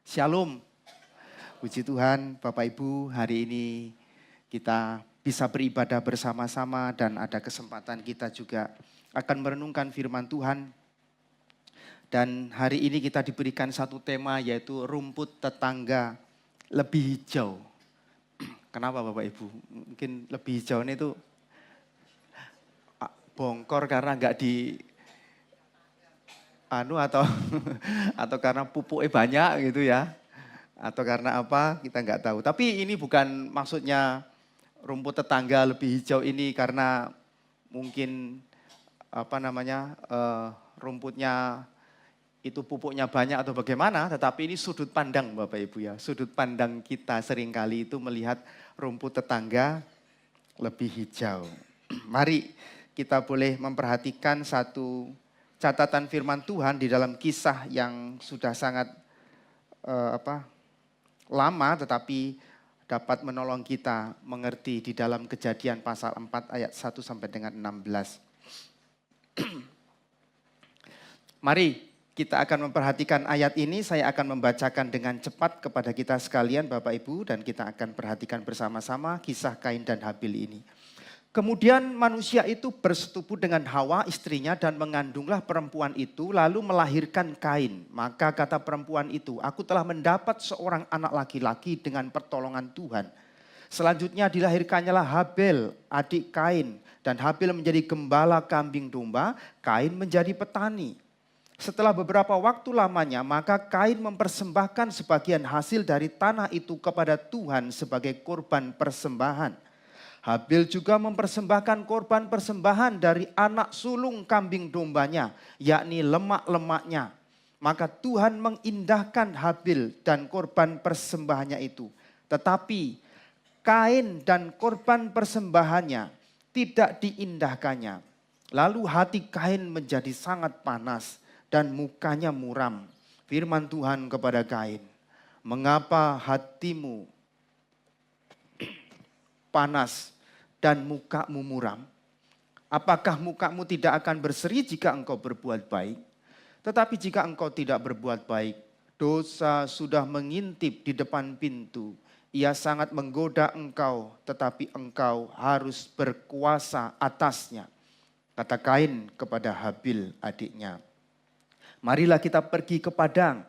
Shalom, puji Tuhan Bapak Ibu, hari ini kita bisa beribadah bersama-sama dan ada kesempatan kita juga akan merenungkan firman Tuhan. Dan hari ini kita diberikan satu tema yaitu rumput tetangga lebih hijau. Kenapa Bapak Ibu? Mungkin lebih hijau ini tuh bongkor karena nggak atau karena pupuknya banyak gitu ya, atau karena apa kita nggak tahu. Tapi ini bukan maksudnya rumput tetangga lebih hijau ini karena mungkin rumputnya itu pupuknya banyak atau bagaimana, tetapi ini sudut pandang Bapak Ibu ya, sudut pandang kita seringkali itu melihat rumput tetangga lebih hijau. Mari kita boleh memperhatikan satu catatan firman Tuhan di dalam kisah yang sudah sangat lama tetapi dapat menolong kita mengerti di dalam Kejadian pasal 4 ayat 1 sampai dengan 16. Mari kita akan memperhatikan ayat ini, saya akan membacakan dengan cepat kepada kita sekalian Bapak Ibu dan kita akan perhatikan bersama-sama kisah Kain dan Habil ini. Kemudian manusia itu bersetubuh dengan Hawa istrinya dan mengandunglah perempuan itu lalu melahirkan Kain. Maka kata perempuan itu, aku telah mendapat seorang anak laki-laki dengan pertolongan Tuhan. Selanjutnya dilahirkannyalah Habil, adik Kain. Dan Habil menjadi gembala kambing domba, Kain menjadi petani. Setelah beberapa waktu lamanya, maka Kain mempersembahkan sebagian hasil dari tanah itu kepada Tuhan sebagai korban persembahan. Habil juga mempersembahkan korban persembahan dari anak sulung kambing dombanya, yakni lemak-lemaknya. Maka Tuhan mengindahkan Habil dan korban persembahannya itu. Tetapi Kain dan korban persembahannya tidak diindahkannya. Lalu hati Kain menjadi sangat panas dan mukanya muram. Firman Tuhan kepada Kain, mengapa hatimu panas dan mukamu muram? Apakah mukamu tidak akan berseri jika engkau berbuat baik? Tetapi jika engkau tidak berbuat baik, dosa sudah mengintip di depan pintu. Ia sangat menggoda engkau, tetapi engkau harus berkuasa atasnya. Kata Kain kepada Habil adiknya, marilah kita pergi ke padang.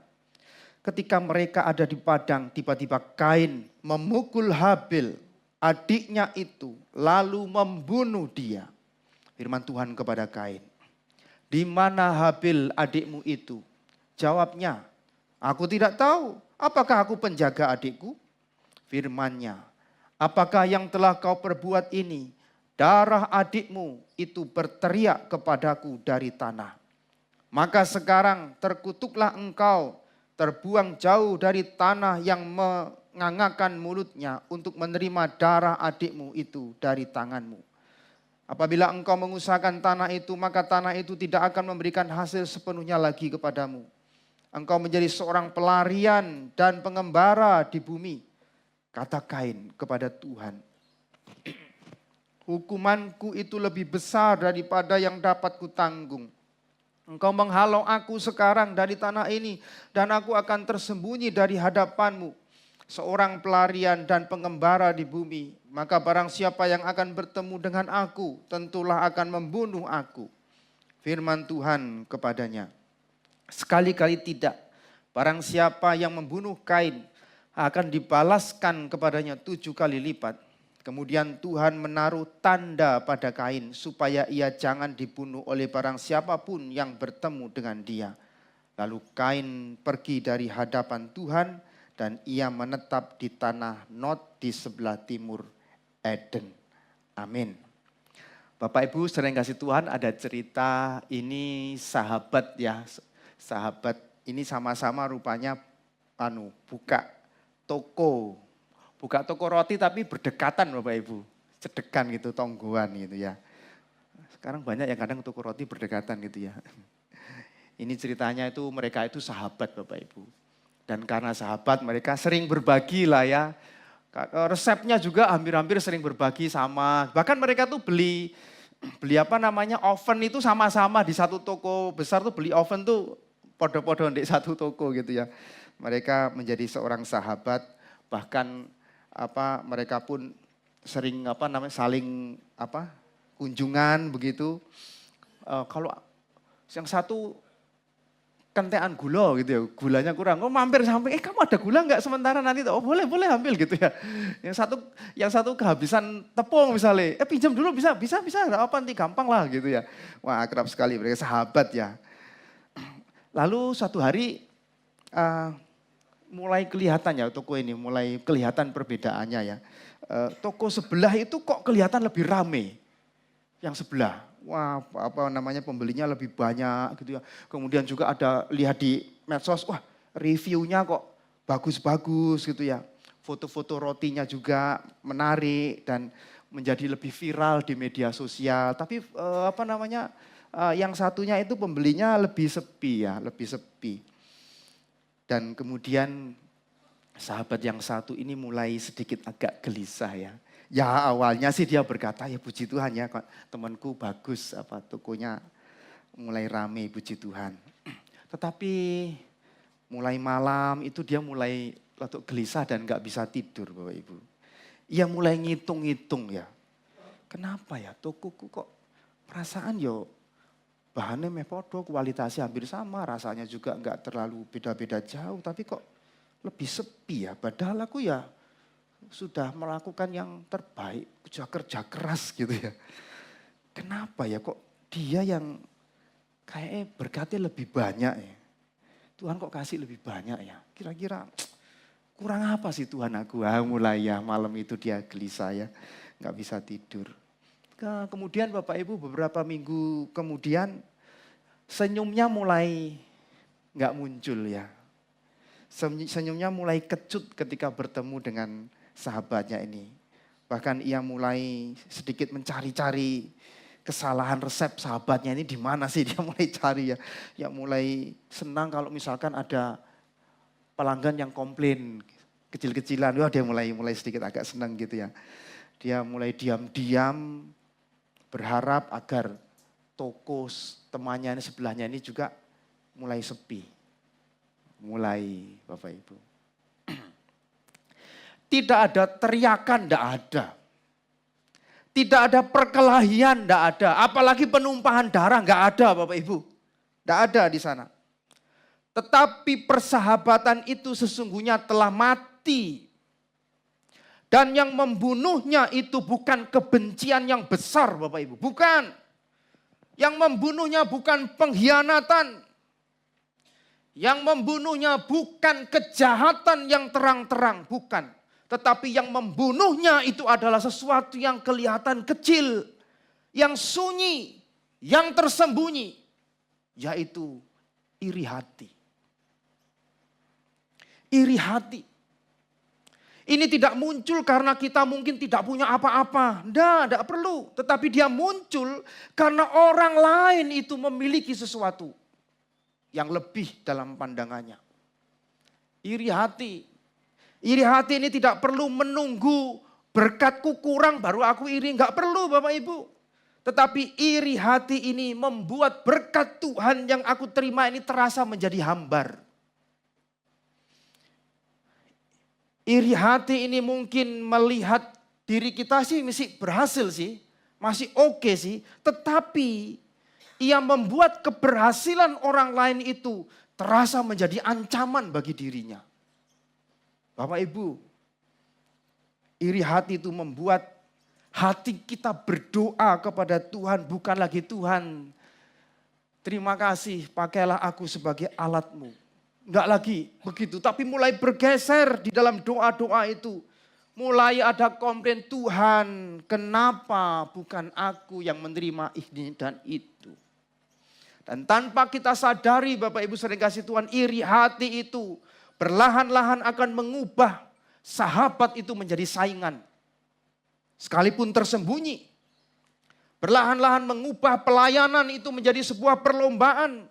Ketika mereka ada di padang, tiba-tiba Kain memukul Habil, adiknya itu, lalu membunuh dia. Firman Tuhan kepada Kain, di mana Habil adikmu itu? Jawabnya, aku tidak tahu. Apakah aku penjaga adikku? Firman-Nya, apakah yang telah kau perbuat ini? Darah adikmu itu berteriak kepadaku dari tanah. Maka sekarang terkutuklah engkau, terbuang jauh dari tanah yang mengangakkan mulutnya untuk menerima darah adikmu itu dari tanganmu. Apabila engkau mengusahakan tanah itu, maka tanah itu tidak akan memberikan hasil sepenuhnya lagi kepadamu. Engkau menjadi seorang pelarian dan pengembara di bumi. Kata Kain kepada Tuhan, hukumanku itu lebih besar daripada yang dapat kutanggung. Engkau menghalau aku sekarang dari tanah ini dan aku akan tersembunyi dari hadapanmu. Seorang pelarian dan pengembara di bumi, maka barang siapa yang akan bertemu dengan aku, tentulah akan membunuh aku. Firman Tuhan kepadanya, sekali-kali tidak. Barang siapa yang membunuh Kain akan dibalaskan kepadanya 7 kali lipat. Kemudian Tuhan menaruh tanda pada Kain supaya ia jangan dibunuh oleh barang siapapun yang bertemu dengan dia. Lalu Kain pergi dari hadapan Tuhan dan ia menetap di tanah Nod di sebelah timur Eden. Amin. Bapak Ibu sering kasih Tuhan, ada cerita ini sahabat ya. Sahabat ini sama-sama rupanya buka toko roti tapi berdekatan Bapak Ibu. Cedekan gitu, tonggoan gitu ya. Sekarang banyak yang kadang toko roti berdekatan gitu ya. Ini ceritanya itu mereka itu sahabat Bapak Ibu. Dan karena sahabat mereka sering berbagi lah ya. Resepnya juga hampir-hampir sering berbagi sama. Bahkan mereka tuh beli oven itu sama-sama di satu toko besar tuh beli oven tuh podo-podo di satu toko gitu ya. Mereka menjadi seorang sahabat, bahkan mereka pun sering saling kunjungan begitu. Kalau yang satu kentean gula gitu ya, gulanya kurang. Oh mampir samping, kamu ada gula nggak sementara nanti? Oh boleh ambil gitu ya. Yang satu kehabisan tepung misalnya, pinjam dulu bisa, nggak apa nanti gampang lah gitu ya. Wah akrab sekali mereka sahabat ya. Lalu suatu hari mulai kelihatan ya toko ini, mulai kelihatan perbedaannya ya. Toko sebelah itu kok kelihatan lebih rame yang sebelah. Wah, pembelinya lebih banyak gitu ya. Kemudian juga ada lihat di medsos, wah reviewnya kok bagus-bagus gitu ya. Foto-foto rotinya juga menarik dan menjadi lebih viral di media sosial. Tapi yang satunya itu pembelinya lebih sepi ya, lebih sepi. Dan kemudian sahabat yang satu ini mulai sedikit agak gelisah ya. Ya awalnya sih dia berkata, ya puji Tuhan ya temanku bagus, tokonya mulai rame, puji Tuhan. Tetapi mulai malam itu dia mulai gelisah dan gak bisa tidur Bapak Ibu. Ia mulai ngitung-ngitung ya. Kenapa ya tokoku kok perasaan yo bahannya mepodo, kualitasnya hampir sama, rasanya juga gak terlalu beda-beda jauh. Tapi kok lebih sepi ya, padahal aku ya sudah melakukan yang terbaik, kerja keras gitu ya. Kenapa ya kok dia yang kayaknya berkatnya lebih banyak ya. Tuhan kok kasih lebih banyak ya. Kira-kira kurang apa sih Tuhan aku? Mulai ya malam itu dia gelisah ya, gak bisa tidur. Kemudian Bapak Ibu beberapa minggu kemudian senyumnya mulai gak muncul ya. Senyumnya mulai kecut ketika bertemu dengan sahabatnya ini. Bahkan ia mulai sedikit mencari-cari kesalahan resep sahabatnya ini di mana sih, dia mulai cari ya. Ya mulai senang kalau misalkan ada pelanggan yang komplain kecil-kecilan, wah dia mulai sedikit agak senang gitu ya. Dia mulai diam-diam berharap agar toko temannya ini sebelahnya ini juga mulai sepi. Mulai Bapak Ibu. Tidak ada teriakan, tidak ada. Tidak ada perkelahian, tidak ada. Apalagi penumpahan darah, nggak ada Bapak Ibu. Tidak ada di sana. Tetapi persahabatan itu sesungguhnya telah mati. Dan yang membunuhnya itu bukan kebencian yang besar Bapak Ibu. Bukan. Yang membunuhnya bukan pengkhianatan. Yang membunuhnya bukan kejahatan yang terang-terang. Bukan. Tetapi yang membunuhnya itu adalah sesuatu yang kelihatan kecil, yang sunyi, yang tersembunyi, yaitu iri hati. Iri hati. Ini tidak muncul karena kita mungkin tidak punya apa-apa. Tidak perlu. Tetapi dia muncul karena orang lain itu memiliki sesuatu yang lebih dalam pandangannya. Iri hati. Iri hati ini tidak perlu menunggu berkatku kurang baru aku iri. Enggak perlu Bapak Ibu. Tetapi iri hati ini membuat berkat Tuhan yang aku terima ini terasa menjadi hambar. Iri hati ini mungkin melihat diri kita sih masih berhasil sih. Masih oke sih. Tetapi ia membuat keberhasilan orang lain itu terasa menjadi ancaman bagi dirinya. Bapak Ibu, iri hati itu membuat hati kita berdoa kepada Tuhan, bukan lagi Tuhan, terima kasih pakailah aku sebagai alatmu. Enggak lagi begitu, tapi mulai bergeser di dalam doa-doa itu. Mulai ada komplain, Tuhan kenapa bukan aku yang menerima ini dan itu. Dan tanpa kita sadari Bapak Ibu sering kasih Tuhan, iri hati itu perlahan-lahan akan mengubah sahabat itu menjadi saingan. Sekalipun tersembunyi. Perlahan-lahan mengubah pelayanan itu menjadi sebuah perlombaan.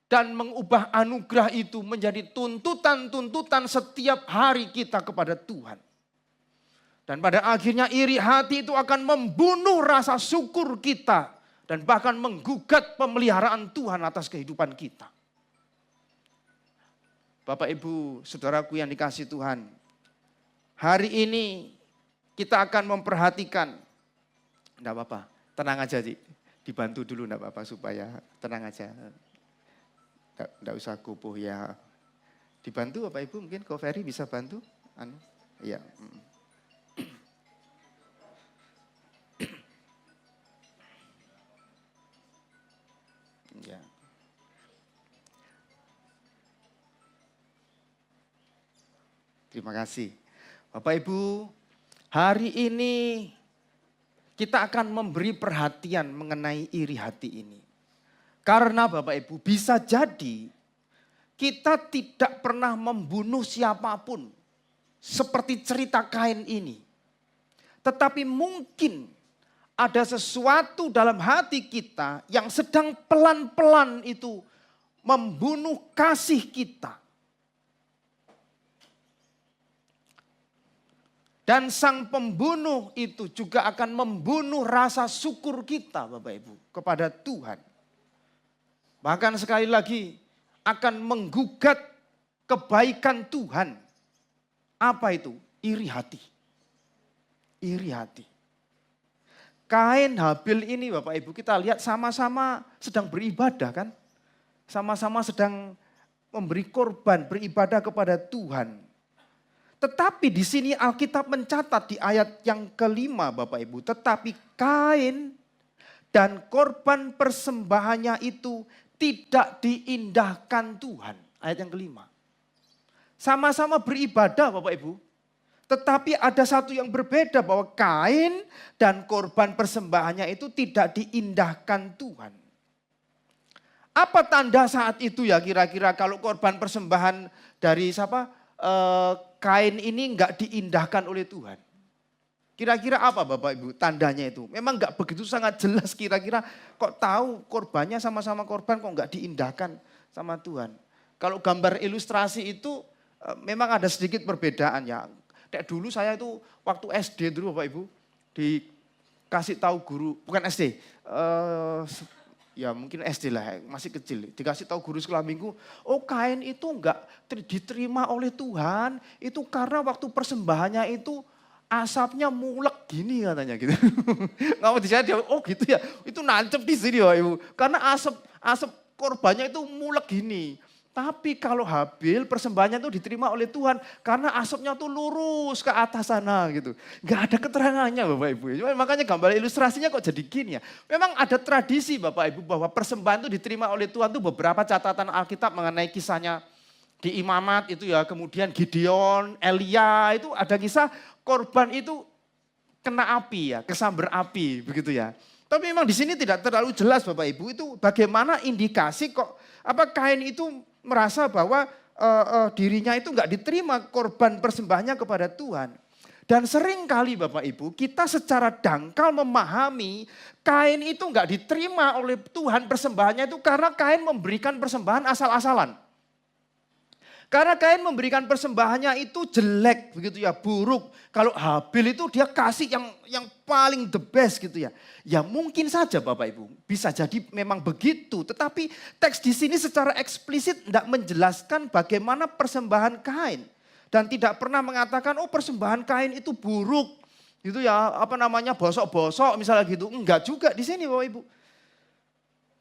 Dan mengubah anugerah itu menjadi tuntutan-tuntutan setiap hari kita kepada Tuhan. Dan pada akhirnya iri hati itu akan membunuh rasa syukur kita. Dan bahkan menggugat pemeliharaan Tuhan atas kehidupan kita. Bapak Ibu, saudaraku yang dikasihi Tuhan, hari ini kita akan memperhatikan, enggak apa-apa, tenang aja Cik, dibantu dulu enggak apa-apa supaya tenang aja. Enggak usah kupuh ya. Dibantu Bapak Ibu, mungkin Ko Ferry bisa bantu? Iya. Ya. Terima kasih. Bapak Ibu, hari ini kita akan memberi perhatian mengenai iri hati ini. Karena Bapak Ibu bisa jadi kita tidak pernah membunuh siapapun seperti cerita Kain ini. Tetapi mungkin ada sesuatu dalam hati kita yang sedang pelan-pelan itu membunuh kasih kita. Dan sang pembunuh itu juga akan membunuh rasa syukur kita Bapak Ibu kepada Tuhan. Bahkan sekali lagi akan menggugat kebaikan Tuhan. Apa itu? Iri hati. Iri hati. Kain Habil ini Bapak Ibu kita lihat sama-sama sedang beribadah kan. Sama-sama sedang memberi korban, beribadah kepada Tuhan. Tetapi di sini Alkitab mencatat di ayat yang kelima Bapak Ibu. Tetapi Kain dan korban persembahannya itu tidak diindahkan Tuhan. Ayat yang kelima. Sama-sama beribadah Bapak Ibu. Tetapi ada satu yang berbeda bahwa Kain dan korban persembahannya itu tidak diindahkan Tuhan. Apa tanda saat itu ya kira-kira kalau korban persembahan dari siapa? Kain ini enggak diindahkan oleh Tuhan. Kira-kira apa Bapak Ibu tandanya itu? Memang enggak begitu sangat jelas kira-kira kok tahu korbannya sama-sama korban kok enggak diindahkan sama Tuhan. Kalau gambar ilustrasi itu memang ada sedikit perbedaan ya. Kayak dulu saya itu waktu SD dulu Bapak Ibu dikasih tahu guru, bukan SD, ya mungkin SD lah, masih kecil. Dikasih tahu guru sekolah minggu, oh Kain itu enggak diterima oleh Tuhan, itu karena waktu persembahannya itu asapnya mulek gini katanya gitu. Nggak mau dijawab, dia, oh gitu ya, itu nancep di sini Bapak Ibu. Karena asap korbannya itu mulek gini. Tapi kalau Habil persembahannya itu diterima oleh Tuhan karena asapnya tuh lurus ke atas sana gitu. Gak ada keterangannya Bapak Ibu. Makanya gambar ilustrasinya kok jadi gini ya. Memang ada tradisi Bapak Ibu bahwa persembahan itu diterima oleh Tuhan itu beberapa catatan Alkitab mengenai kisahnya di Imamat itu ya. Kemudian Gideon, Elia itu ada kisah korban itu kena api ya, kesambar api begitu ya. Tapi memang di sini tidak terlalu jelas Bapak Ibu itu bagaimana indikasi kok apa Kain itu merasa bahwa dirinya itu enggak diterima korban persembahannya kepada Tuhan. Dan sering kali Bapak Ibu kita secara dangkal memahami Kain itu enggak diterima oleh Tuhan persembahannya itu karena Kain memberikan persembahan asal-asalan. Karena Kain memberikan persembahannya itu jelek begitu ya, buruk. Kalau Habil itu dia kasih yang paling the best gitu ya. Ya mungkin saja Bapak Ibu, bisa jadi memang begitu. Tetapi teks di sini secara eksplisit tidak menjelaskan bagaimana persembahan Kain. Dan tidak pernah mengatakan oh persembahan Kain itu buruk. Gitu ya, apa namanya bosok-bosok misalnya gitu. Enggak juga di sini Bapak Ibu.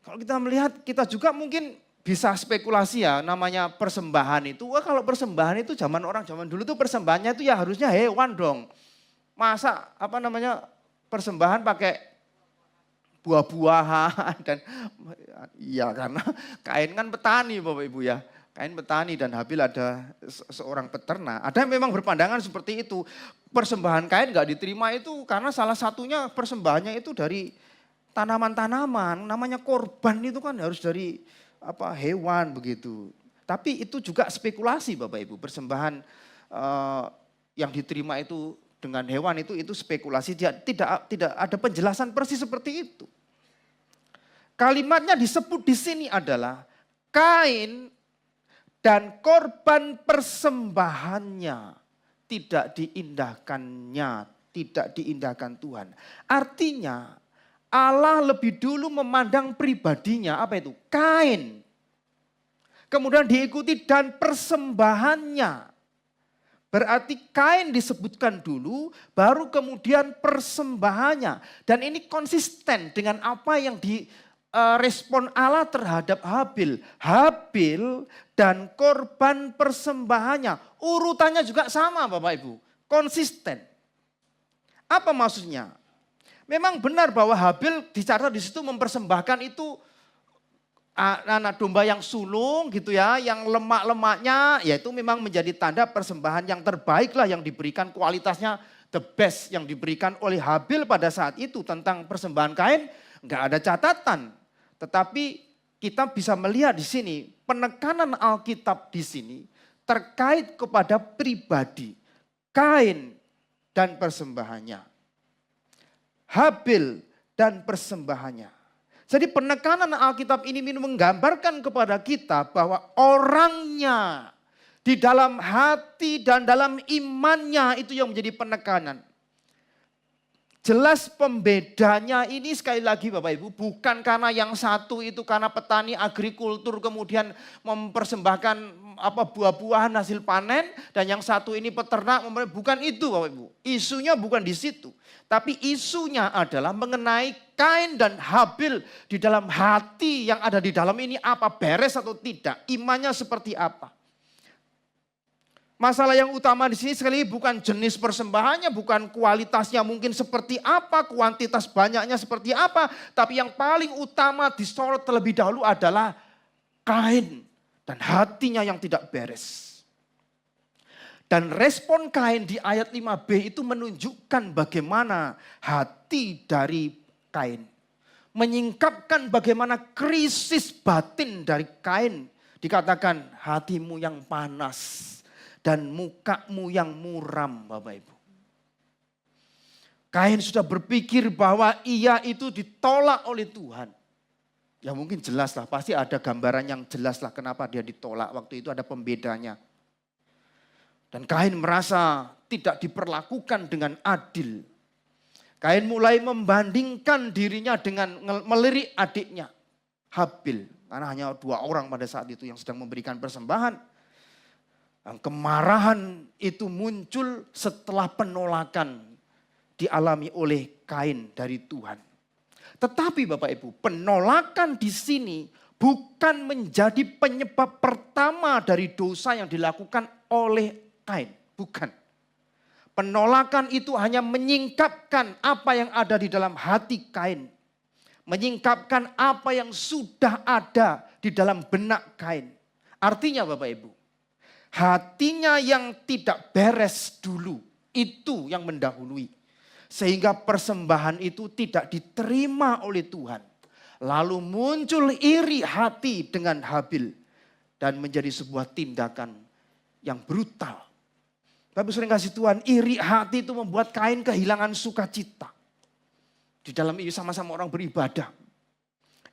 Kalau kita melihat kita juga mungkin bisa spekulasi ya namanya persembahan itu. Wah kalau persembahan itu zaman dulu tuh persembahannya itu ya harusnya hewan dong. Masa apa namanya persembahan pakai buah-buahan dan ya karena Kain kan petani Bapak Ibu ya. Kain petani dan Habil ada seorang peternak. Ada yang memang berpandangan seperti itu. Persembahan Kain gak diterima itu karena salah satunya persembahannya itu dari tanaman-tanaman. Namanya korban itu kan harus dari hewan begitu. Tapi itu juga spekulasi Bapak Ibu. Persembahan yang diterima itu dengan hewan itu spekulasi. Tidak ada penjelasan persis seperti itu. Kalimatnya disebut di sini adalah Kain dan korban persembahannya tidak diindahkan Tuhan. Artinya Allah lebih dulu memandang pribadinya, apa itu? Kain. kemudian diikuti dan persembahannya. Berarti Kain disebutkan dulu, baru kemudian persembahannya. Dan ini konsisten dengan apa yang direspon Allah terhadap Habil. Habil dan korban persembahannya. Urutannya juga sama Bapak Ibu, konsisten. Apa maksudnya? Memang benar bahwa Habil dicatat di situ mempersembahkan itu anak domba yang sulung gitu ya, yang lemak-lemaknya, ya itu memang menjadi tanda persembahan yang terbaik lah yang diberikan, kualitasnya the best yang diberikan oleh Habil pada saat itu. Tentang persembahan Kain nggak ada catatan, tetapi kita bisa melihat di sini penekanan Alkitab di sini terkait kepada pribadi Kain dan persembahannya, Habil dan persembahannya. Jadi penekanan Alkitab ini menggambarkan kepada kita bahwa orangnya di dalam hati dan dalam imannya itu yang menjadi penekanan. Jelas pembedanya ini sekali lagi Bapak Ibu, bukan karena yang satu itu karena petani agrikultur kemudian mempersembahkan buah-buahan hasil panen, dan yang satu ini peternak, bukan itu Bapak Ibu. Isunya bukan di situ. Tapi isunya adalah mengenai Kain dan Habil di dalam hati yang ada di dalam ini, apa beres atau tidak, imannya seperti apa. Masalah yang utama di sini sekali bukan jenis persembahannya, bukan kualitasnya mungkin seperti apa, kuantitas banyaknya seperti apa, tapi yang paling utama disorot terlebih dahulu adalah Kain dan hatinya yang tidak beres. Dan respon Kain di ayat 5b itu menunjukkan bagaimana hati dari Kain. Menyingkapkan bagaimana krisis batin dari Kain. Dikatakan hatimu yang panas dan mukamu yang muram Bapak Ibu. Kain sudah berpikir bahwa ia itu ditolak oleh Tuhan. Ya mungkin jelas lah, pasti ada gambaran yang jelas lah kenapa dia ditolak. Waktu itu ada pembedanya. Dan Kain merasa tidak diperlakukan dengan adil. Kain mulai membandingkan dirinya dengan melirik adiknya, Habil. Karena hanya 2 orang pada saat itu yang sedang memberikan persembahan. Dan kemarahan itu muncul setelah penolakan dialami oleh Kain dari Tuhan. Tetapi Bapak Ibu, penolakan di sini bukan menjadi penyebab pertama dari dosa yang dilakukan oleh Kain, bukan. Penolakan itu hanya menyingkapkan apa yang ada di dalam hati Kain. Menyingkapkan apa yang sudah ada di dalam benak Kain. Artinya Bapak Ibu, hatinya yang tidak beres dulu, itu yang mendahului. Sehingga persembahan itu tidak diterima oleh Tuhan. Lalu muncul iri hati dengan Habil. Dan menjadi sebuah tindakan yang brutal. Tapi sering kasih Tuhan, iri hati itu membuat Kain kehilangan sukacita. Di dalam itu sama-sama orang beribadah.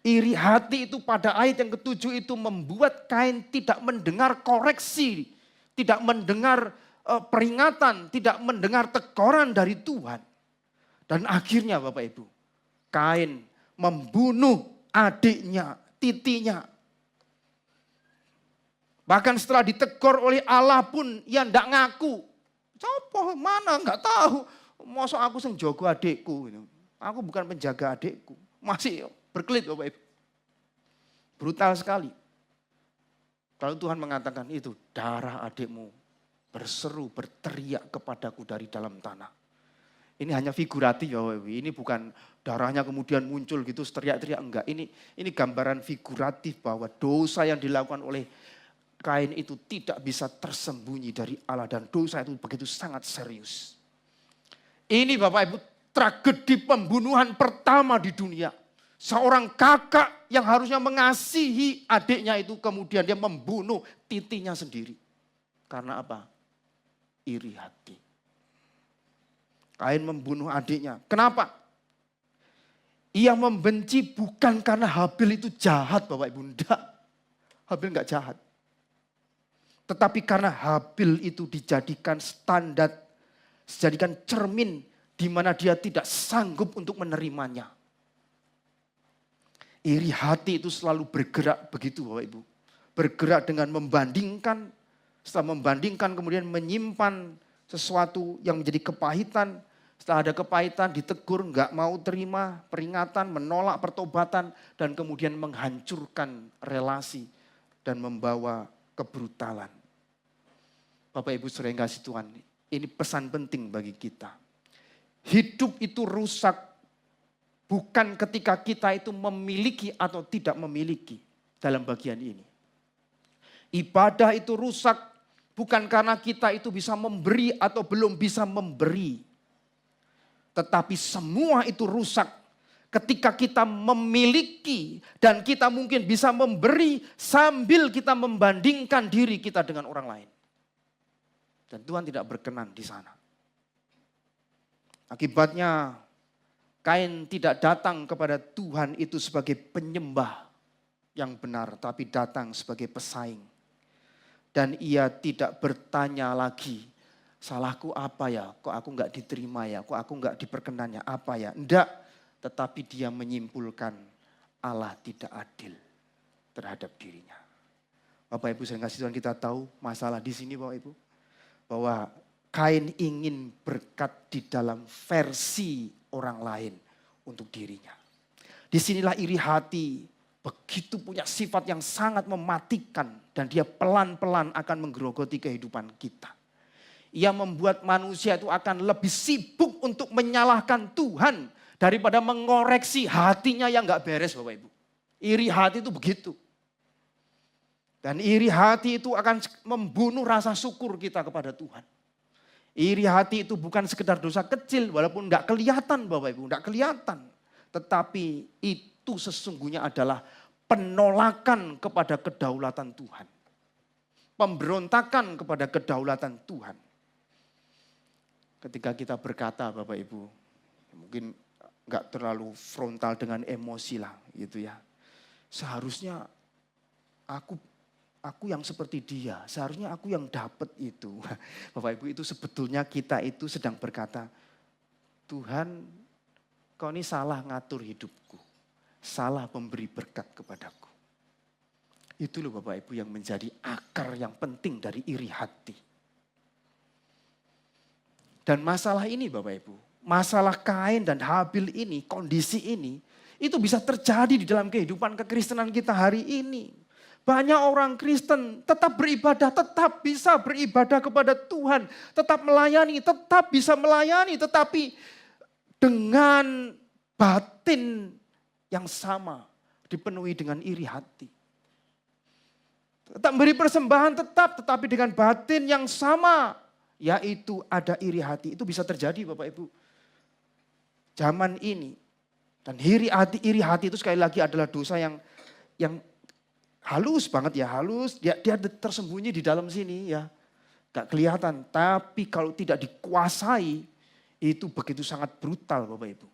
Iri hati itu pada ayat yang ke-7 itu membuat Kain tidak mendengar koreksi. Tidak mendengar peringatan, tidak mendengar teguran dari Tuhan. Dan akhirnya Bapak Ibu, Kain membunuh adiknya, titinya. Bahkan setelah ditegur oleh Allah pun ia tidak ngaku. Coba mana enggak tahu. Masa aku sing jago adikku. Aku bukan penjaga adikku. Masih berkelit Bapak Ibu. Brutal sekali. Kalau Tuhan mengatakan itu darah adikmu berseru, berteriak kepadaku dari dalam tanah. Ini hanya figuratif Bapak Ibu. Ini bukan darahnya kemudian muncul gitu teriak-teriak. Enggak. Ini gambaran figuratif bahwa dosa yang dilakukan oleh Kain itu tidak bisa tersembunyi dari Allah. Dan dosa itu begitu sangat serius. Ini Bapak Ibu tragedi pembunuhan pertama di dunia. Seorang kakak yang harusnya mengasihi adiknya itu kemudian dia membunuh titinya sendiri. Karena apa? Iri hati. Kain membunuh adiknya. Kenapa? Ia membenci bukan karena Habil itu jahat Bapak Ibu. Enggak. Habil enggak jahat. Tetapi karena Habil itu dijadikan standar, dijadikan cermin di mana dia tidak sanggup untuk menerimanya. Iri hati itu selalu bergerak begitu Bapak Ibu. bergerak dengan membandingkan, setelah membandingkan kemudian menyimpan sesuatu yang menjadi kepahitan. Setelah ada kepahitan ditegur, nggak mau terima peringatan, menolak pertobatan, dan kemudian menghancurkan relasi dan membawa kebrutalan. Bapak Ibu sering kasih Tuhan, ini pesan penting bagi kita. Hidup itu rusak bukan ketika kita itu memiliki atau tidak memiliki dalam bagian ini. Ibadah itu rusak bukan karena kita itu bisa memberi atau belum bisa memberi. Tetapi semua itu rusak ketika kita memiliki dan kita mungkin bisa memberi sambil kita membandingkan diri kita dengan orang lain. Dan Tuhan tidak berkenan di sana. Akibatnya Kain tidak datang kepada Tuhan itu sebagai penyembah yang benar, tapi datang sebagai pesaing. Dan ia tidak bertanya lagi, salahku apa ya? Kok aku enggak diterima ya? Kok aku enggak diperkenannya? Apa ya? Enggak. Tetapi dia menyimpulkan Allah tidak adil terhadap dirinya. Bapak Ibu sering kasih Tuhan, kita tahu masalah di sini Bapak Ibu. Bahwa Kain ingin berkat di dalam versi orang lain untuk dirinya. Disinilah iri hati begitu punya sifat yang sangat mematikan dan dia pelan-pelan akan menggerogoti kehidupan kita. Ia membuat manusia itu akan lebih sibuk untuk menyalahkan Tuhan daripada mengoreksi hatinya yang gak beres Bapak Ibu. Iri hati itu begitu. Dan iri hati itu akan membunuh rasa syukur kita kepada Tuhan. Iri hati itu bukan sekedar dosa kecil walaupun gak kelihatan Bapak Ibu, gak kelihatan. Tetapi itu sesungguhnya adalah penolakan kepada kedaulatan Tuhan. Pemberontakan kepada kedaulatan Tuhan. Ketika kita berkata Bapak Ibu, mungkin gak terlalu frontal dengan emosi lah gitu ya. Seharusnya aku yang seperti dia, seharusnya aku yang dapat itu. Bapak Ibu, itu sebetulnya kita itu sedang berkata, Tuhan, kau ini salah ngatur hidupku, salah memberi berkat kepadaku. Itu loh Bapak Ibu yang menjadi akar yang penting dari iri hati. Dan masalah ini Bapak Ibu, masalah Kain dan Habil ini, kondisi ini, itu bisa terjadi di dalam kehidupan kekristenan kita hari ini. Banyak orang Kristen tetap beribadah, tetap bisa beribadah kepada Tuhan, tetap melayani, tetap bisa melayani, tetapi dengan batin yang sama, dipenuhi dengan iri hati. Tetap beri persembahan tetapi dengan batin yang sama, yaitu ada iri hati. Itu bisa terjadi Bapak Ibu. Zaman ini, dan iri hati itu sekali lagi adalah dosa yang halus banget ya, halus. Dia tersembunyi di dalam sini ya. Gak kelihatan, tapi kalau tidak dikuasai, itu begitu sangat brutal Bapak Ibu.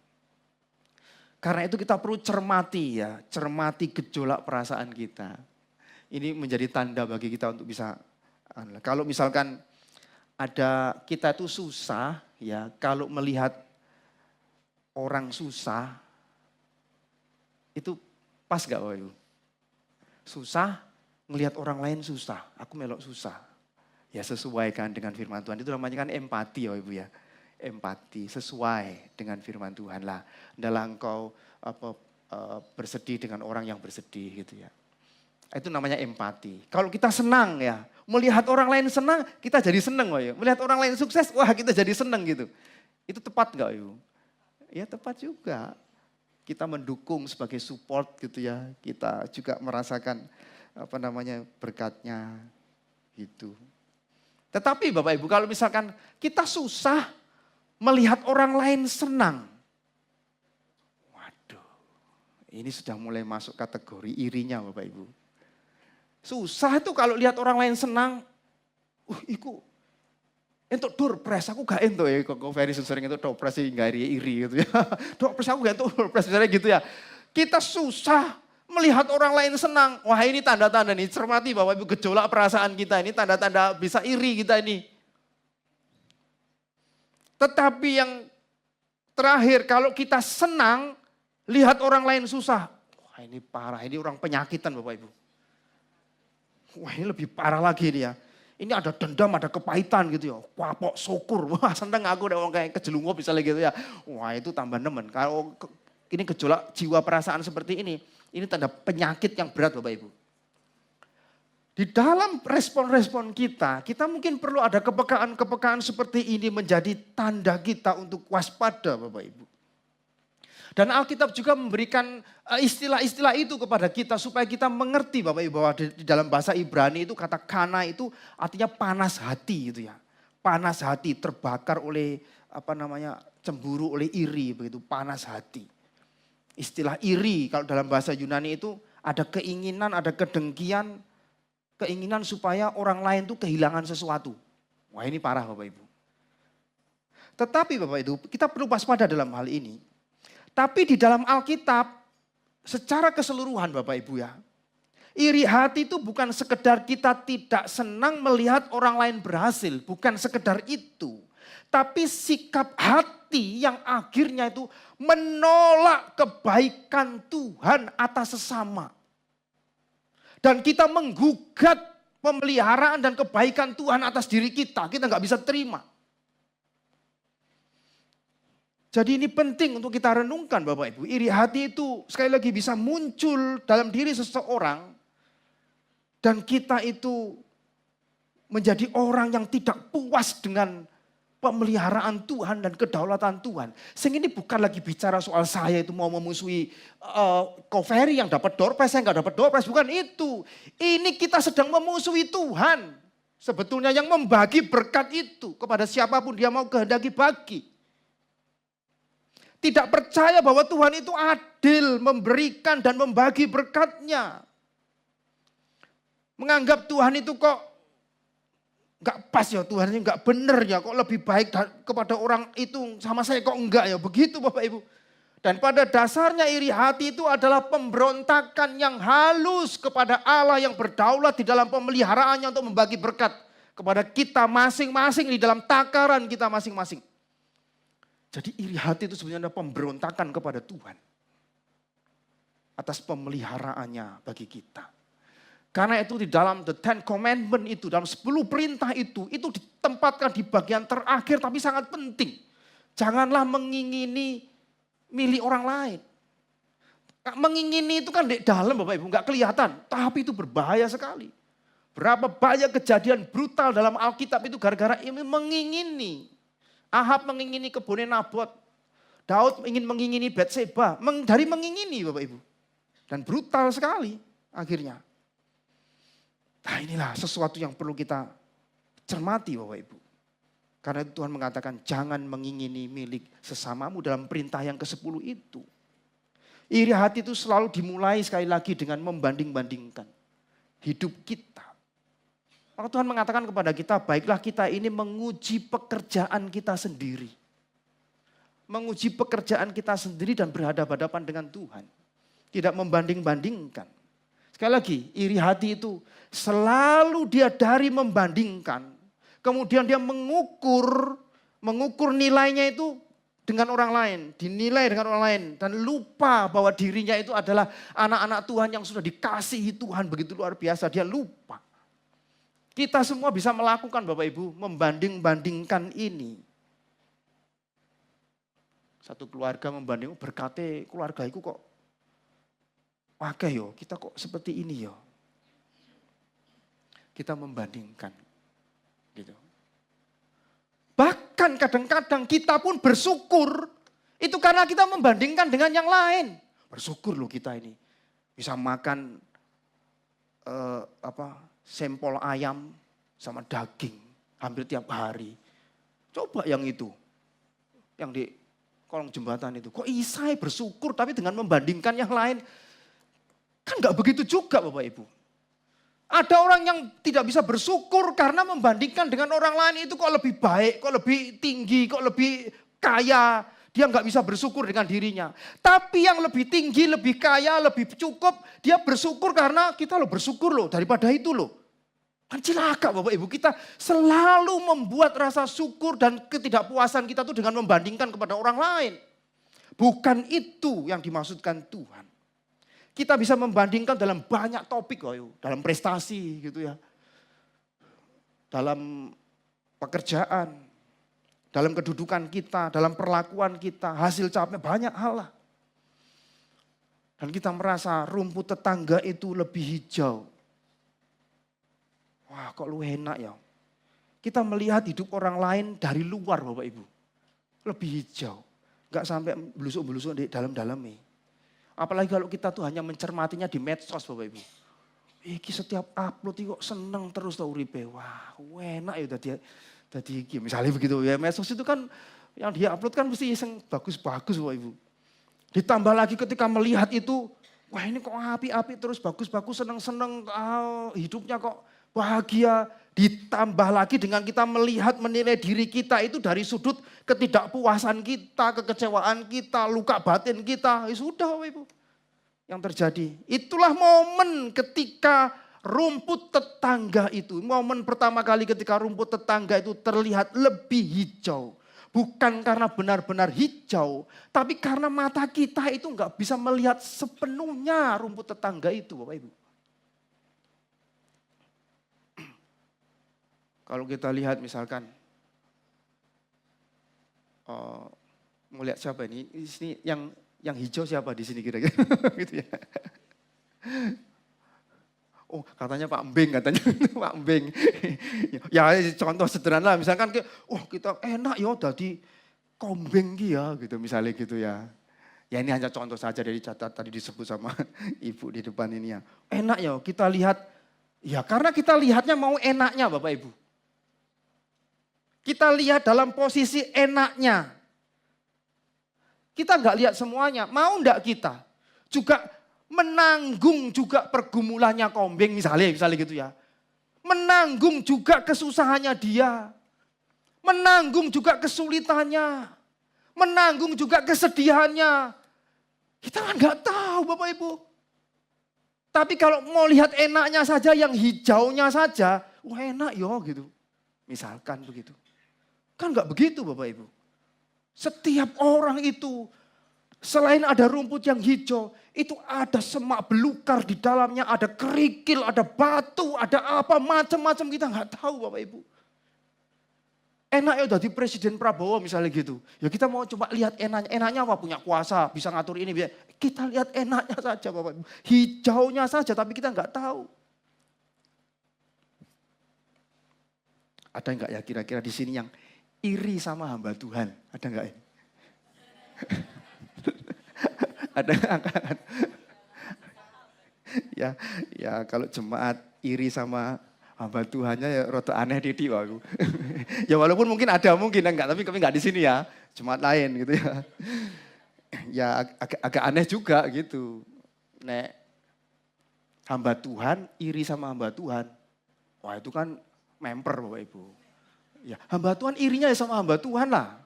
Karena itu kita perlu cermati ya, cermati gejolak perasaan kita. Ini menjadi tanda bagi kita untuk bisa, kalau misalkan ada kita itu susah ya, kalau melihat orang susah, itu pas gak Bapak Ibu? Susah, ngelihat orang lain susah, aku melok susah. Ya sesuaikan dengan firman Tuhan, itu namanya kan empati ya Ibu ya. Empati, sesuai dengan firman Tuhan lah. Adalah engkau bersedih dengan orang yang bersedih gitu ya. Itu namanya empati. Kalau kita senang ya, melihat orang lain senang, kita jadi senang ya. Melihat orang lain sukses, wah kita jadi senang gitu. Itu tepat gak Ibu? Ya tepat juga. Kita mendukung sebagai support gitu ya. Kita juga merasakan berkatnya gitu. Tetapi Bapak Ibu kalau misalkan kita susah melihat orang lain senang. Waduh, ini sudah mulai masuk kategori irinya Bapak Ibu. Susah itu kalau lihat orang lain senang. Iku entuk doorpress, aku gak entuk ya, kok very sering entuk doorpress sih gak iri gitu ya. Doorpress aku gak entuk doorpress, misalnya gitu ya. Kita susah melihat orang lain senang. Wah ini tanda-tanda nih, cermati Bapak Ibu gejolak perasaan kita ini, tanda-tanda bisa iri kita ini. Tetapi yang terakhir, kalau kita senang, lihat orang lain susah. Wah ini parah, ini orang penyakitan Bapak Ibu. Wah ini lebih parah lagi nih ya. Ini ada dendam, ada kepahitan gitu ya. Wapok syukur, wah seneng aku udah kayak kejelungup misalnya gitu ya. Wah itu tambah nemen. Kalau ini gejolak jiwa perasaan seperti ini tanda penyakit yang berat Bapak Ibu. Di dalam respon-respon kita mungkin perlu ada kepekaan-kepekaan seperti ini menjadi tanda kita untuk waspada Bapak Ibu. Dan Alkitab juga memberikan istilah-istilah itu kepada kita supaya kita mengerti Bapak Ibu bahwa di dalam bahasa Ibrani itu kata kana itu artinya panas hati gitu ya. Panas hati terbakar oleh cemburu, oleh iri begitu, panas hati. Istilah iri kalau dalam bahasa Yunani itu ada keinginan, ada kedengkian, keinginan supaya orang lain itu kehilangan sesuatu. Wah ini parah Bapak Ibu. Tetapi Bapak Ibu kita perlu waspada dalam hal ini. Tapi di dalam Alkitab secara keseluruhan Bapak Ibu ya. Iri hati itu bukan sekedar kita tidak senang melihat orang lain berhasil. Bukan sekedar itu. Tapi sikap hati yang akhirnya itu menolak kebaikan Tuhan atas sesama. Dan kita menggugat pemeliharaan dan kebaikan Tuhan atas diri kita. Kita nggak bisa terima. Jadi ini penting untuk kita renungkan Bapak Ibu. Iri hati itu sekali lagi bisa muncul dalam diri seseorang. Dan kita itu menjadi orang yang tidak puas dengan pemeliharaan Tuhan dan kedaulatan Tuhan. Sehingga ini bukan lagi bicara soal saya itu mau memusuhi Koferi yang dapat door prize, saya nggak dapat door prize. Bukan itu. Ini kita sedang memusuhi Tuhan. Sebetulnya yang membagi berkat itu kepada siapapun dia mau kehendaki bagi. Tidak percaya bahwa Tuhan itu adil memberikan dan membagi berkatnya. Menganggap Tuhan itu kok gak pas ya, Tuhan ini gak benar ya, kok lebih baik kepada orang itu sama saya kok enggak ya. Begitu Bapak Ibu. Dan pada dasarnya iri hati itu adalah pemberontakan yang halus kepada Allah yang berdaulat di dalam pemeliharaannya untuk membagi berkat kepada kita masing-masing di dalam takaran kita masing-masing. Jadi iri hati itu sebenarnya pemberontakan kepada Tuhan. Atas pemeliharaannya bagi kita. Karena itu di dalam the Ten Commandment itu, dalam 10 perintah itu ditempatkan di bagian terakhir tapi sangat penting. Janganlah mengingini milik orang lain. Mengingini itu kan di dalam Bapak Ibu, nggak kelihatan. Tapi itu berbahaya sekali. Berapa banyak kejadian brutal dalam Alkitab itu gara-gara ini mengingini. Ahab mengingini kebunnya Nabot. Daud ingin mengingini Batseba. Dari mengingini Bapak Ibu. Dan brutal sekali akhirnya. Nah inilah sesuatu yang perlu kita cermati Bapak Ibu. Karena itu Tuhan mengatakan jangan mengingini milik sesamamu dalam perintah yang ke-10 itu. Iri hati itu selalu dimulai sekali lagi dengan membanding-bandingkan hidup kita. Maka Tuhan mengatakan kepada kita, baiklah kita ini menguji pekerjaan kita sendiri. Menguji pekerjaan kita sendiri dan berhadapan-hadapan dengan Tuhan. Tidak membanding-bandingkan. Sekali lagi, iri hati itu selalu dia dari membandingkan. Kemudian dia mengukur nilainya itu dengan orang lain. Dinilai dengan orang lain. Dan lupa bahwa dirinya itu adalah anak-anak Tuhan yang sudah dikasihi Tuhan begitu luar biasa. Dia lupa. Kita semua bisa melakukan Bapak Ibu, membanding-bandingkan ini. Satu keluarga membanding, berkati keluarga itu kok pakai yo, kita kok seperti ini yo. Kita membandingkan. Gitu. Bahkan kadang-kadang kita pun bersyukur, itu karena kita membandingkan dengan yang lain. Bersyukur loh kita ini, bisa makan sempol ayam sama daging hampir tiap hari. Coba yang itu, yang di kolong jembatan itu. Kok Isai bersyukur tapi dengan membandingkan yang lain. Kan gak begitu juga Bapak Ibu. Ada orang yang tidak bisa bersyukur karena membandingkan dengan orang lain itu kok lebih baik, kok lebih tinggi, kok lebih kaya. Dia gak bisa bersyukur dengan dirinya. Tapi yang lebih tinggi, lebih kaya, lebih cukup, dia bersyukur karena kita loh bersyukur loh daripada itu loh. Kan cilaka Bapak Ibu, kita selalu membuat rasa syukur dan ketidakpuasan kita tuh dengan membandingkan kepada orang lain. Bukan itu yang dimaksudkan Tuhan. Kita bisa membandingkan dalam banyak topik, dalam prestasi gitu ya. Dalam pekerjaan, dalam kedudukan kita, dalam perlakuan kita, hasil capek banyak hal lah. Dan kita merasa rumput tetangga itu lebih hijau. Wah, kok lu enak ya. Kita melihat hidup orang lain dari luar, Bapak Ibu. Lebih hijau. Enggak sampai belusuk-belusuk di dalam-dalamnya. Apalagi kalau kita tuh hanya mencermatinya di medsos, Bapak Ibu. Iki setiap upload itu kok seneng terus tau uripe. Wah, enak ya tadi iki. Misalnya begitu ya, medsos itu kan yang dia upload kan mesti yang bagus-bagus, Bapak Ibu. Ditambah lagi ketika melihat itu, wah ini kok api-api terus bagus-bagus, seneng-seneng, hidupnya kok bahagia. Ditambah lagi dengan kita melihat menilai diri kita itu dari sudut ketidakpuasan kita, kekecewaan kita, luka batin kita. Ya sudah Bapak Ibu yang terjadi. Itulah momen ketika rumput tetangga itu. Momen pertama kali ketika rumput tetangga itu terlihat lebih hijau. Bukan karena benar-benar hijau, tapi karena mata kita itu nggak bisa melihat sepenuhnya rumput tetangga itu Bapak Ibu. Kalau kita lihat misalkan, mau lihat siapa ini? Di sini yang hijau siapa di sini kira-kira? Gitu ya. Oh katanya Pak Mbeng katanya, Pak Mbeng. Ya contoh sederhana misalkan, kita enak ya tadi kombeng ya gitu misalnya gitu ya. Ya ini hanya contoh saja dari catat tadi disebut sama Ibu di depan ini ya. Enak ya kita lihat, ya karena kita lihatnya mau enaknya Bapak Ibu. Kita lihat dalam posisi enaknya. Kita nggak lihat semuanya, mau enggak kita juga menanggung juga pergumulannya kombeng misalnya gitu ya. Menanggung juga kesusahannya dia. Menanggung juga kesulitannya. Menanggung juga kesedihannya. Kita kan nggak tahu Bapak Ibu. Tapi kalau mau lihat enaknya saja, yang hijaunya saja, wah enak ya gitu. Misalkan begitu. Kan nggak begitu Bapak Ibu. Setiap orang itu selain ada rumput yang hijau, itu ada semak belukar di dalamnya, ada kerikil, ada batu, ada apa macam-macam kita nggak tahu Bapak Ibu. Enak ya jadi Presiden Prabowo misalnya gitu. Ya kita mau coba lihat enaknya. Enaknya apa? Punya kuasa, bisa ngatur ini. Kita lihat enaknya saja Bapak Ibu. Hijaunya saja tapi kita nggak tahu. Ada nggak ya kira-kira di sini yang iri sama hamba Tuhan? Ada nggak ya? Ada angkat. Ya kalau jemaat iri sama hamba Tuhannya ya rada aneh titik aku. Ya walaupun mungkin ada enggak, tapi kami enggak di sini ya, jemaat lain gitu ya. Ya agak aneh juga gitu. Nek hamba Tuhan iri sama hamba Tuhan. Wah itu kan memper Bapak Ibu. Ya hamba Tuhan irinya ya sama hamba Tuhan lah.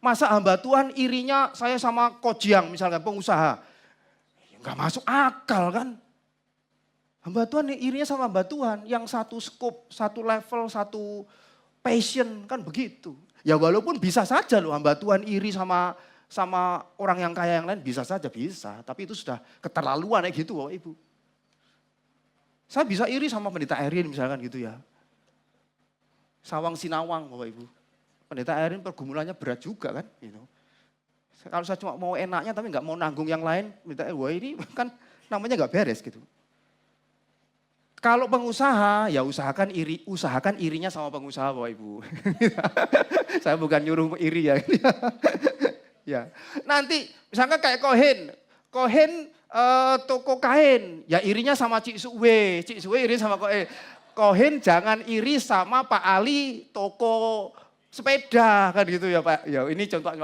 Masa hamba Tuhan irinya saya sama Kojiang misalnya pengusaha. Ya, enggak masuk akal kan. Hamba Tuhan irinya sama hamba Tuhan yang satu scope, satu level, satu passion kan begitu. Ya walaupun bisa saja loh hamba Tuhan iri sama orang yang kaya yang lain bisa saja bisa. Tapi itu sudah keterlaluan kayak gitu Bapak Ibu. Saya bisa iri sama pendeta Erin misalkan gitu ya. Sawang Sinawang Bapak Ibu. Pendeta Erin pergumulannya berat juga kan. Gitu. Kalau saya cuma mau enaknya tapi nggak mau nanggung yang lain. Wah ini kan namanya nggak beres gitu. Kalau pengusaha ya usahakan irinya sama pengusaha Bapak Ibu. Saya bukan nyuruh iri ya. Ya. Nanti misalkan kayak Kohen toko kain, ya irinya sama Cik Suwe iri sama Kohen jangan iri sama Pak Ali toko sepeda kan gitu ya Pak. Ya ini contoh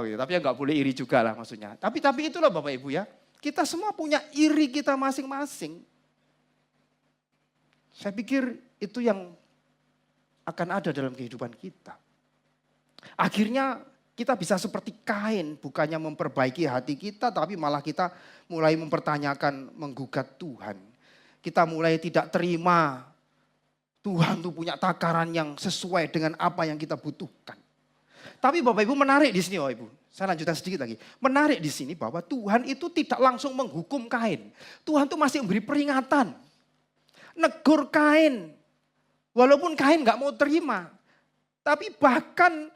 gitu. Tapi ya nggak boleh iri juga lah maksudnya. Tapi itulah Bapak Ibu ya. Kita semua punya iri kita masing-masing. Saya pikir itu yang akan ada dalam kehidupan kita. Akhirnya kita bisa seperti Kain, bukannya memperbaiki hati kita, tapi malah kita mulai mempertanyakan, menggugat Tuhan. Kita mulai tidak terima Tuhan tuh punya takaran yang sesuai dengan apa yang kita butuhkan. Tapi Bapak Ibu menarik di sini Bapak Ibu. Saya lanjutkan sedikit lagi. Menarik di sini bahwa Tuhan itu tidak langsung menghukum Kain. Tuhan itu masih memberi peringatan. Negur Kain. Walaupun Kain nggak mau terima. Tapi bahkan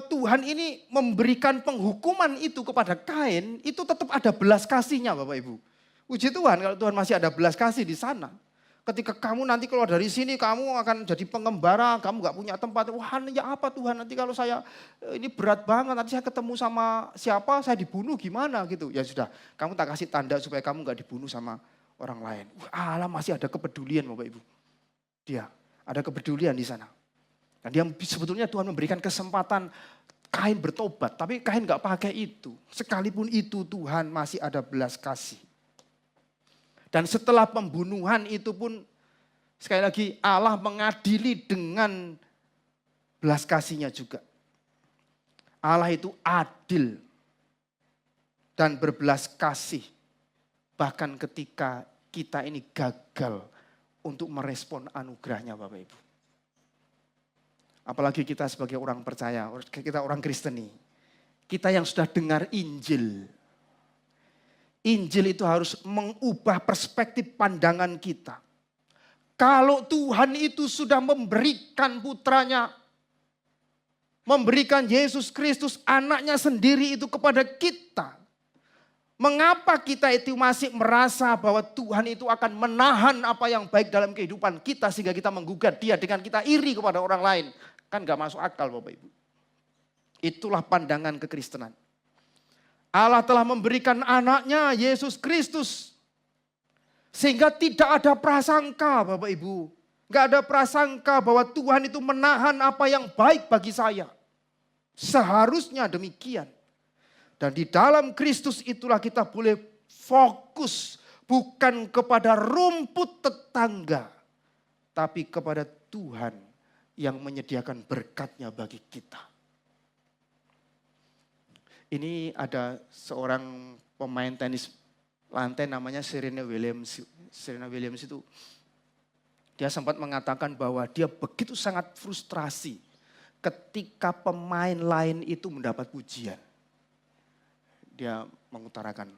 Tuhan ini memberikan penghukuman itu kepada Kain. Itu tetap ada belas kasihnya Bapak Ibu. Puji Tuhan kalau Tuhan masih ada belas kasih di sana. Ketika kamu nanti keluar dari sini, kamu akan jadi pengembara, kamu gak punya tempat. Wah ya apa Tuhan, nanti kalau saya, ini berat banget, nanti saya ketemu sama siapa, saya dibunuh gimana gitu. Ya sudah, kamu tak kasih tanda supaya kamu gak dibunuh sama orang lain. Wah Allah masih ada kepedulian Bapak Ibu. Dia ada kepedulian di sana. Dan dia sebetulnya Tuhan memberikan kesempatan Kain bertobat, tapi Kain gak pakai itu. Sekalipun itu Tuhan masih ada belas kasih. Dan setelah pembunuhan itu pun sekali lagi Allah mengadili dengan belas kasihnya juga. Allah itu adil dan berbelas kasih. Bahkan ketika kita ini gagal untuk merespon anugerahnya Bapak Ibu. Apalagi kita sebagai orang percaya, kita orang Kristen nih. Kita yang sudah dengar Injil. Injil itu harus mengubah perspektif pandangan kita. Kalau Tuhan itu sudah memberikan putranya, memberikan Yesus Kristus anaknya sendiri itu kepada kita. Mengapa kita itu masih merasa bahwa Tuhan itu akan menahan apa yang baik dalam kehidupan kita sehingga kita menggugat dia dengan kita iri kepada orang lain. Kan gak masuk akal Bapak Ibu. Itulah pandangan kekristenan. Allah telah memberikan anaknya Yesus Kristus. Sehingga tidak ada prasangka Bapak Ibu. Gak ada prasangka bahwa Tuhan itu menahan apa yang baik bagi saya. Seharusnya demikian. Dan di dalam Kristus itulah kita boleh fokus. Bukan kepada rumput tetangga. Tapi kepada Tuhan yang menyediakan berkatnya bagi kita. Ini ada seorang pemain tenis lantai namanya Serena Williams. Serena Williams itu dia sempat mengatakan bahwa dia begitu sangat frustrasi ketika pemain lain itu mendapat pujian. Dia mengutarakan.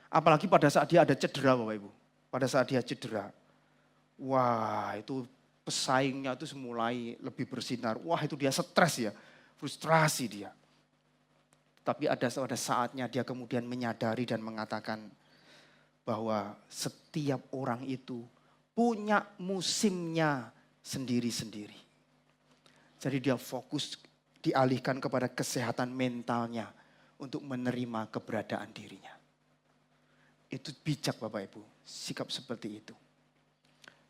Apalagi pada saat dia ada cedera Bapak Ibu. Pada saat dia cedera. Wah itu pesaingnya itu mulai lebih bersinar. Wah itu dia stres ya. Frustrasi dia. Tapi ada saatnya dia kemudian menyadari dan mengatakan bahwa setiap orang itu punya musimnya sendiri-sendiri. Jadi dia fokus dialihkan kepada kesehatan mentalnya untuk menerima keberadaan dirinya. Itu bijak Bapak Ibu, sikap seperti itu.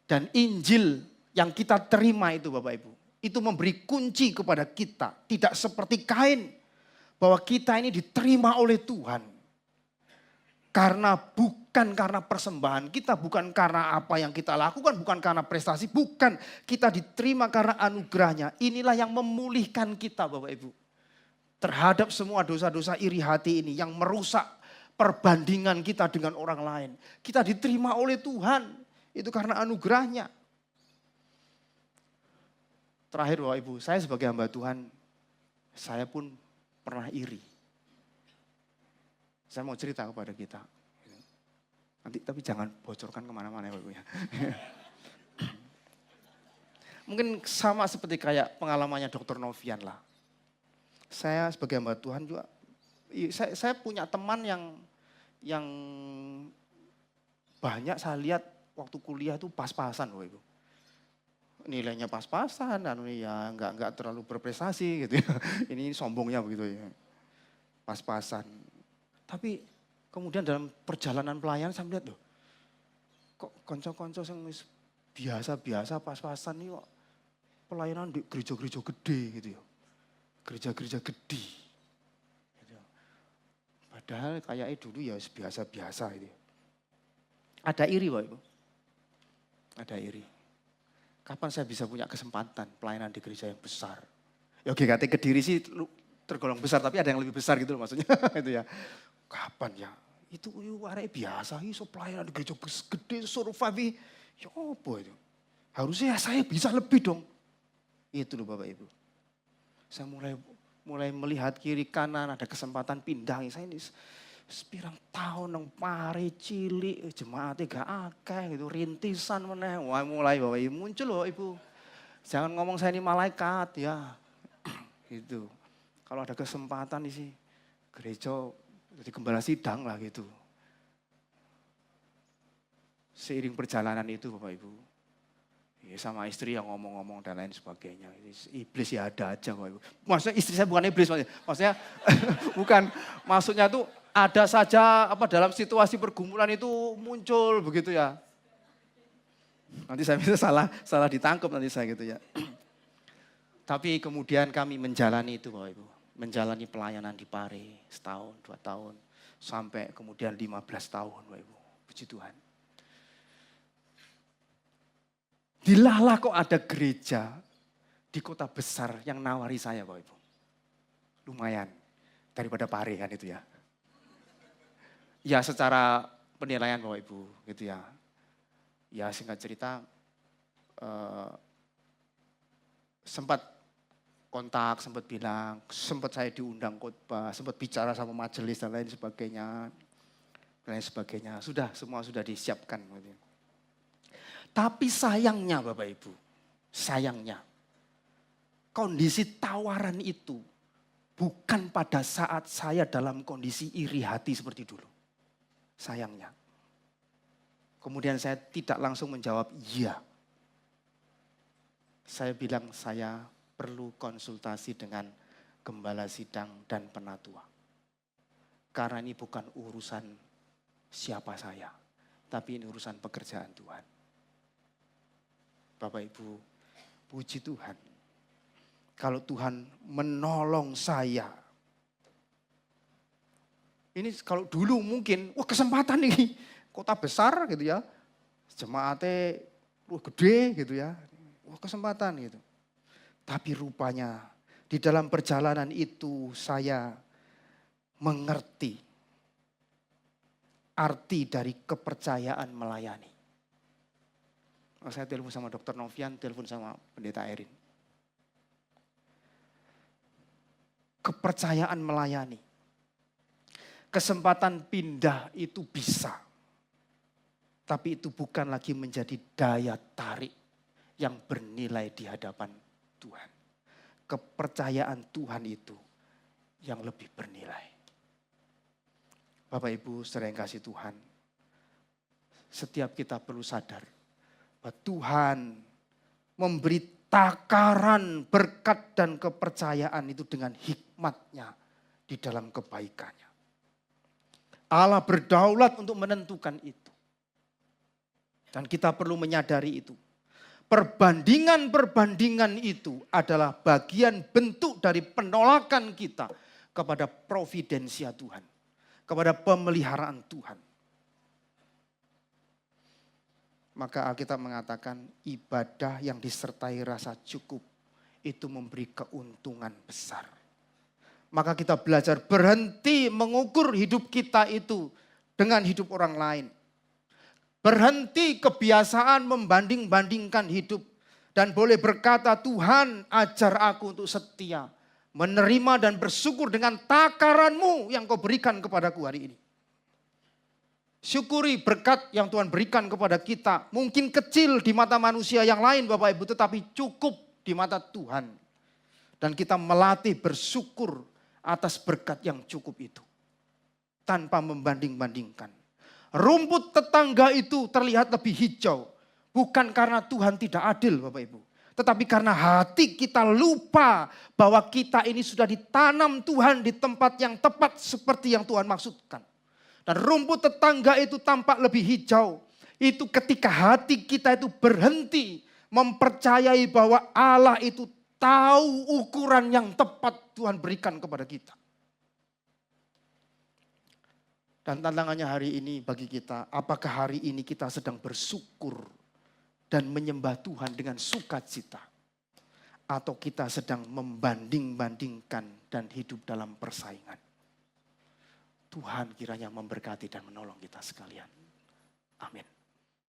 Dan Injil yang kita terima itu Bapak Ibu, itu memberi kunci kepada kita. Tidak seperti Kain. Bahwa kita ini diterima oleh Tuhan. Bukan karena persembahan kita, bukan karena apa yang kita lakukan, bukan karena prestasi, bukan. Kita diterima karena anugerahnya. Inilah yang memulihkan kita Bapak Ibu. Terhadap semua dosa-dosa iri hati ini yang merusak perbandingan kita dengan orang lain. Kita diterima oleh Tuhan. Itu karena anugerahnya. Terakhir Bapak Ibu, saya sebagai hamba Tuhan, saya pun pernah iri. Saya mau cerita kepada kita. Nanti tapi jangan bocorkan kemana-mana ya Bapak ya. Mungkin sama seperti kayak pengalamannya Dr. Novian lah. Saya sebagai hamba Tuhan juga, saya punya teman yang banyak saya lihat waktu kuliah itu pas-pasan Bapak Ibu. Nilainya pas-pasan, ya nggak terlalu berprestasi gitu ya. Ini sombongnya begitu ya, pas-pasan. Tapi kemudian dalam perjalanan pelayanan saya melihat loh, kok konco-konco yang biasa-biasa pas-pasan nih kok pelayanan di gereja-gereja gede gitu ya, gereja-gereja gede. Gitu. Padahal kayaknya dulu ya biasa-biasa gitu. Ada iri Bapak Ibu, ada iri. Kapan saya bisa punya kesempatan pelayanan di gereja yang besar? Ya GKT Kediri sih tergolong besar, tapi ada yang lebih besar gitu loh maksudnya. Itu ya. Kapan ya? Itu arek biasa, iso pelayanan di gereja gede, survive. Ya apa itu? Harusnya saya bisa lebih dong. Itu loh Bapak Ibu. Saya mulai melihat kiri kanan, ada kesempatan pindah. Saya ini sepirang tahun nang pare cilik, jemaatnya gak akeh gitu, rintisan meneh. Wah mulai Bapak Ibu muncul loh Ibu. Jangan ngomong saya ini malaikat ya. Gitu. Kalau ada kesempatan isi gereja jadi gembala sidang lah gitu. Seiring perjalanan itu Bapak Ibu. Ya, sama istri yang ngomong-ngomong dan lain sebagainya. Iblis ya ada aja Bapak Ibu. Maksudnya istri saya bukan iblis maksudnya bukan, maksudnya tuh ada saja dalam situasi pergumulan itu muncul begitu ya. Nanti saya bisa salah ditangkap nanti saya gitu ya. Tapi kemudian kami menjalani itu Bapak Ibu. Menjalani pelayanan di Pare setahun, 2 tahun. Sampai kemudian 15 tahun Bapak Ibu. Puji Tuhan. Dilalah kok ada gereja di kota besar yang nawari saya Bapak Ibu. Lumayan daripada Pare kan itu ya. Ya secara penilaian Bapak Ibu gitu ya. Ya singkat cerita sempat kontak, sempat bilang, sempat saya diundang khotbah, sempat bicara sama majelis dan lain sebagainya. Sudah, semua sudah disiapkan. Tapi sayangnya Bapak Ibu, sayangnya kondisi tawaran itu bukan pada saat saya dalam kondisi iri hati seperti dulu. Sayangnya. Kemudian saya tidak langsung menjawab iya. Saya bilang saya perlu konsultasi dengan gembala sidang dan penatua. Karena ini bukan urusan siapa saya, tapi ini urusan pekerjaan Tuhan. Bapak Ibu, puji Tuhan. Kalau Tuhan menolong saya. Ini kalau dulu mungkin, wah kesempatan nih, kota besar gitu ya. Jemaatnya gede gitu ya. Wah kesempatan gitu. Tapi rupanya di dalam perjalanan itu saya mengerti arti dari kepercayaan melayani. Saya telepon sama Dr. Novian, telepon sama Pendeta Erin. Kepercayaan melayani. Kesempatan pindah itu bisa. Tapi itu bukan lagi menjadi daya tarik yang bernilai di hadapan Tuhan. Kepercayaan Tuhan itu yang lebih bernilai. Bapak Ibu saudara yang kasih Tuhan. Setiap kita perlu sadar bahwa Tuhan memberi takaran berkat dan kepercayaan itu dengan hikmatnya di dalam kebaikannya. Allah berdaulat untuk menentukan itu. Dan kita perlu menyadari itu. Perbandingan-perbandingan itu adalah bagian bentuk dari penolakan kita kepada providensia Tuhan. Kepada pemeliharaan Tuhan. Maka Alkitab mengatakan ibadah yang disertai rasa cukup itu memberi keuntungan besar. Maka kita belajar berhenti mengukur hidup kita itu dengan hidup orang lain. Berhenti kebiasaan membanding-bandingkan hidup. Dan boleh berkata Tuhan ajar aku untuk setia. Menerima dan bersyukur dengan takaran-Mu yang Kau berikan kepadaku hari ini. Syukuri berkat yang Tuhan berikan kepada kita. Mungkin kecil di mata manusia yang lain Bapak Ibu, tetapi cukup di mata Tuhan. Dan kita melatih bersyukur atas berkat yang cukup itu. Tanpa membanding-bandingkan. Rumput tetangga itu terlihat lebih hijau. Bukan karena Tuhan tidak adil Bapak Ibu. Tetapi karena hati kita lupa bahwa kita ini sudah ditanam Tuhan di tempat yang tepat seperti yang Tuhan maksudkan. Dan rumput tetangga itu tampak lebih hijau. Itu ketika hati kita itu berhenti mempercayai bahwa Allah itu tahu ukuran yang tepat Tuhan berikan kepada kita. Dan tantangannya hari ini bagi kita, apakah hari ini kita sedang bersyukur dan menyembah Tuhan dengan sukacita? Atau kita sedang membanding-bandingkan dan hidup dalam persaingan? Tuhan kiranya memberkati dan menolong kita sekalian. Amin.